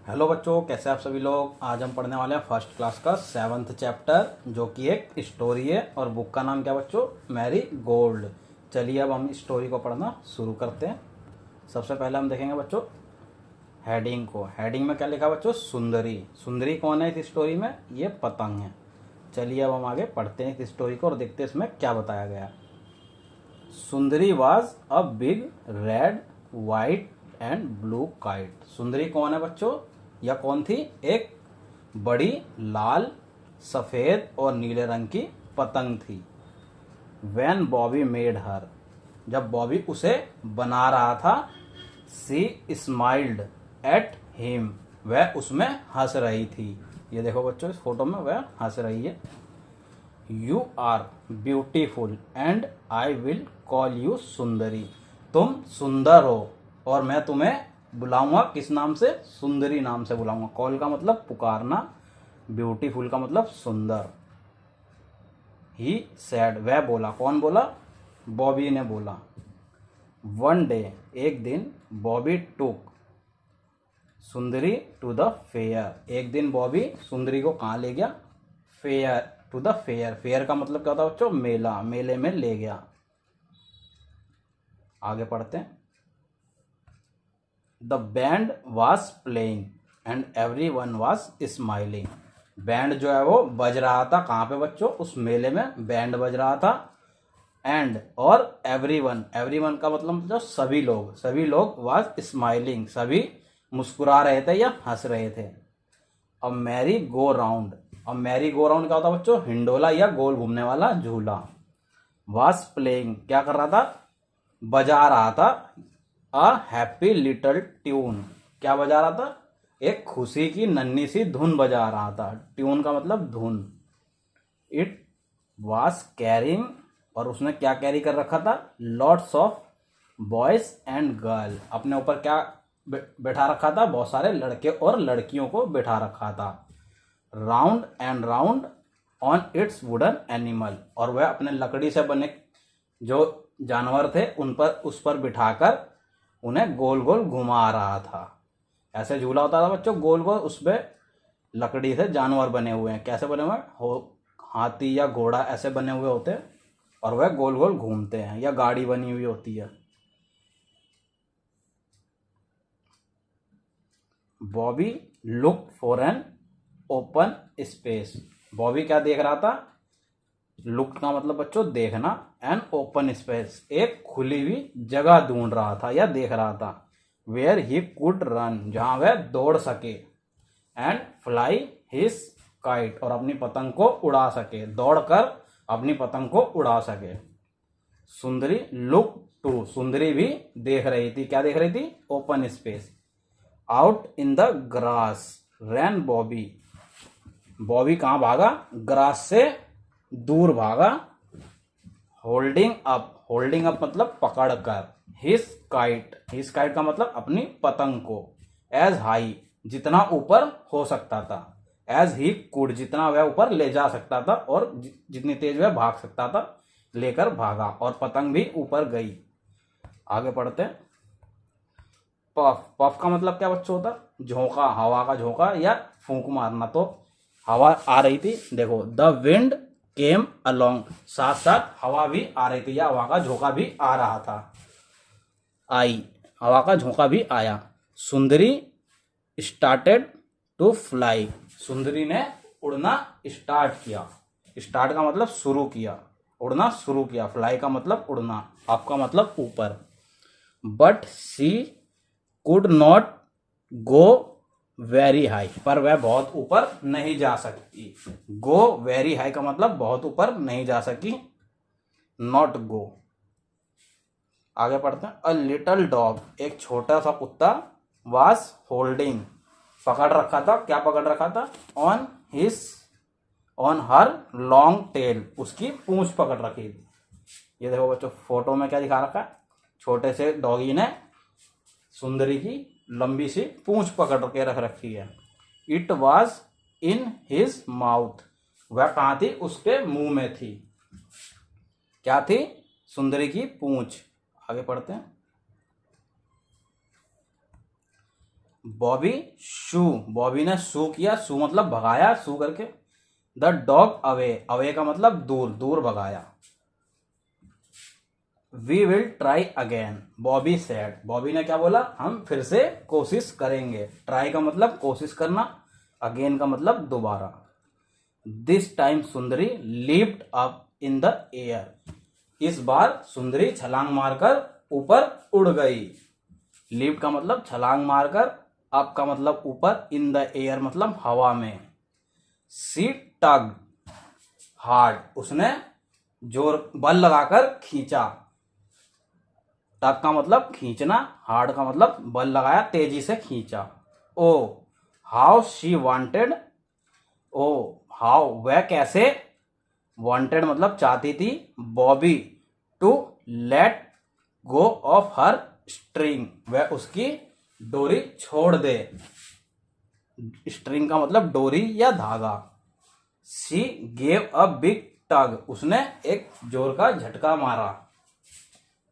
Hello बच्चों, कैसे आप सभी लोग। आज हम पढ़ने वाले हैं फर्स्ट क्लास का 7th चैप्टर, जो कि एक स्टोरी है और बुक का नाम क्या बच्चों, मैरी गोल्ड। चलिए अब हम स्टोरी को पढ़ना शुरू करते हैं। सबसे पहले हम देखेंगे बच्चों हेडिंग को। हेडिंग में क्या लिखा बच्चों, सुंदरी। सुंदरी कौन है इस स्टोरी में, ये पतंग है। चलिए अब हम आगे पढ़ते हैं इस स्टोरी को और देखते हैं इसमें क्या बताया गया। सुंदरी was a big red white and blue kite. सुंदरी कौन है बच्चों, या कौन थी, एक बड़ी लाल सफेद और नीले रंग की पतंग थी। वेन बॉबी मेड हर, जब बॉबी उसे बना रहा था, सी स्माइल्ड एट हिम, वह उसमें हंस रही थी। ये देखो बच्चों, इस फोटो में वह हंस रही है। You are beautiful and I will call you sundari. तुम सुंदर हो और मैं तुम्हें बुलाऊंगा किस नाम से, सुंदरी नाम से बुलाऊंगा। कॉल का मतलब पुकारना, ब्यूटीफुल का मतलब सुंदर। ही सैड, वह बोला। कौन बोला, बॉबी ने बोला। वन डे, एक दिन, बॉबी टुक सुंदरी टू द फेयर। एक दिन बॉबी सुंदरी को कहाँ ले गया, fair, to the fair. Fair का मतलब क्या होता है बच्चों, मेला, मेले में ले गया। आगे पढ़ते हैं। The band was playing and every one was smiling. Band जो है वो बज रहा था, कहाँ पे बच्चों, उस मेले में बैंड बज रहा था। एंड और एवरी वन का मतलब जो सभी लोग, सभी लोग वॉज स्माइलिंग, सभी मुस्कुरा रहे थे या हंस रहे थे। अब मैरी गो राउंड, अब मैरी गो राउंड क्या होता है बच्चों, हिंडोला या गोल घूमने वाला झूला। वॉज प्लेइंग, क्या कर रहा था, बजा रहा था। अ हैप्पी लिटिल ट्यून, क्या बजा रहा था, एक खुशी की नन्ही सी धुन बजा रहा था। ट्यून का मतलब धुन। इट वॉज कैरिंग, और उसने क्या कैरी कर रखा था, lots of boys and girl. अपने ऊपर क्या बैठा रखा था, बहुत सारे लड़के और लड़कियों को बैठा रखा था। Round and round on it's wooden animal, और वह अपने लकड़ी से बने जो जानवर थे उन पर, उस पर बिठाकर उन्हें गोल गोल घुमा रहा था। ऐसे झूला होता था बच्चों, गोल गोल, उसमें लकड़ी से जानवर बने हुए हैं। कैसे बने हुए हो, हाथी या घोड़ा ऐसे बने हुए होते हैं और वह गोल गोल घूमते हैं, या गाड़ी बनी हुई होती है। Bobby look for an open space. Bobby क्या देख रहा था, लुक का मतलब बच्चों देखना, एन ओपन स्पेस, एक खुली हुई जगह ढूंढ रहा था या देख रहा था। वेयर ही कुड रन, जहां वह दौड़ सके। एंड फ्लाई हिज काइट, और अपनी पतंग को उड़ा सके, दौड़कर अपनी पतंग को उड़ा सके। सुंदरी लुक टू, सुंदरी भी देख रही थी, क्या देख रही थी, open space. Out in the grass ran Bobby, Bobby कहां भागा, ग्रास से दूर भागा। होल्डिंग अप मतलब पकड़ कर। हिज काइट का मतलब अपनी पतंग को। एज हाई, जितना ऊपर हो सकता था। एज ही कुड, जितना वह ऊपर ले जा सकता था, और जितनी तेज वह भाग सकता था लेकर भागा, और पतंग भी ऊपर गई। आगे पढ़ते हैं। पफ, पफ का मतलब क्या बच्चों होता, झोंका, हवा का झोंका या फूंक मारना। तो हवा आ रही थी, देखो, द विंड केम अलोंग, साथ साथ हवा भी आ रही थी या हवा का झोंका भी आ रहा था। आई, हवा का झोंका भी आया। सुंदरी स्टार्टेड टू फ्लाई, सुंदरी ने उड़ना स्टार्ट किया। स्टार्ट का मतलब शुरू किया, उड़ना शुरू किया। फ्लाई का मतलब उड़ना, अप का मतलब ऊपर। But she could not go very high, पर वह बहुत ऊपर नहीं जा सकती। गो वेरी हाई का मतलब बहुत ऊपर नहीं जा सकी, नॉट गो। आगे पढ़ते हैं। अ लिटल डॉग, एक छोटा सा कुत्ता, वाज होल्डिंग, पकड़ रखा था, क्या पकड़ रखा था, ऑन हर लॉन्ग टेल, उसकी पूंछ पकड़ रखी थी। ये देखो बच्चों, फोटो में क्या दिखा रखा है, छोटे से डॉगी ने सुंदरी की लंबी सी पूंछ पकड़ के रख रखी है। It was in his mouth, वह कहाँ थी, उसके मुंह में थी। क्या थी, सुंदरी की पूंछ। आगे पढ़ते हैं। बॉबी शू, बॉबी ने शू किया, शू मतलब भगाया, शू करके। द डॉग अवे, अवे का मतलब दूर, दूर भगाया। We will try again, Bobby said, Bobby ने क्या बोला, हम फिर से कोशिश करेंगे। ट्राई का मतलब कोशिश करना, अगेन का मतलब दोबारा। This time Sundari leaped up in the air, इस बार सुंदरी छलांग मारकर ऊपर उड़ गई। लीप्ड का मतलब छलांग मारकर, अप का मतलब ऊपर, इन द एयर मतलब हवा में। सी टग हार्ड, उसने जोर बल लगाकर खींचा। टग का मतलब खींचना, हार्ड का मतलब बल लगाया, तेजी से खींचा। Oh how she wanted, oh how वह कैसे, वांटेड मतलब चाहती थी, Bobby to let go of her string, वह उसकी डोरी छोड़ दे। स्ट्रिंग का मतलब डोरी या धागा। शी गेव अ बिग टग, उसने एक जोर का झटका मारा।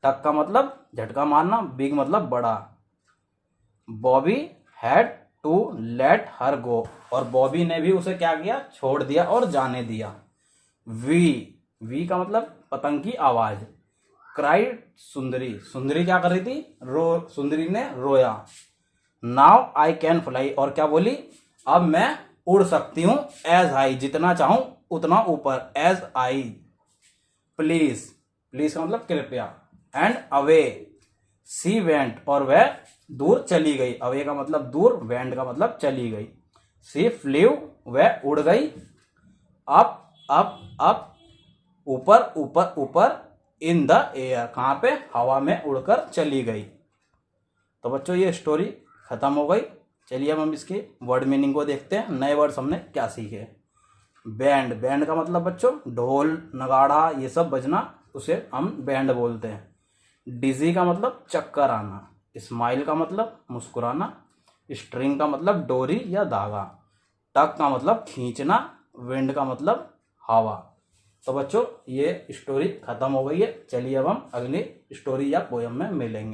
टग का मतलब झटका मारना, बिग मतलब बड़ा। Bobby had to let her go, और बॉबी ने भी उसे क्या किया, छोड़ दिया और जाने दिया। वी, वी का मतलब पतंग की आवाज। क्राइड सुंदरी, सुंदरी क्या कर रही थी, सुंदरी ने रोया। नाउ आई कैन फ्लाई, और क्या बोली, अब मैं उड़ सकती हूं, एज हाई, जितना चाहूं उतना ऊपर, एज आई। प्लीज, प्लीज का मतलब कृपया। एंड अवे सी वेंट, और वह दूर चली गई। अवे का मतलब दूर, वेंट का मतलब चली गई। सी फ्लीव, वह उड़ गई। अप अप अप, ऊपर ऊपर ऊपर। इन द एयर, कहां पे, हवा में उड़कर चली गई। तो बच्चों ये स्टोरी खत्म हो गई। चलिए अब हम इसके वर्ड मीनिंग को देखते हैं, नए वर्ड्स हमने क्या सीखे। बैंड, बैंड का मतलब बच्चों ढोल नगाड़ा ये सब बजना, उसे हम बैंड बोलते हैं। डिजी का मतलब चक्कर आना। स्माइल का मतलब मुस्कुराना। स्ट्रिंग का मतलब डोरी या धागा। टग का मतलब खींचना। विंड का मतलब हवा। तो बच्चों ये स्टोरी खत्म हो गई है। चलिए अब हम अगली स्टोरी या पोयम में मिलेंगे।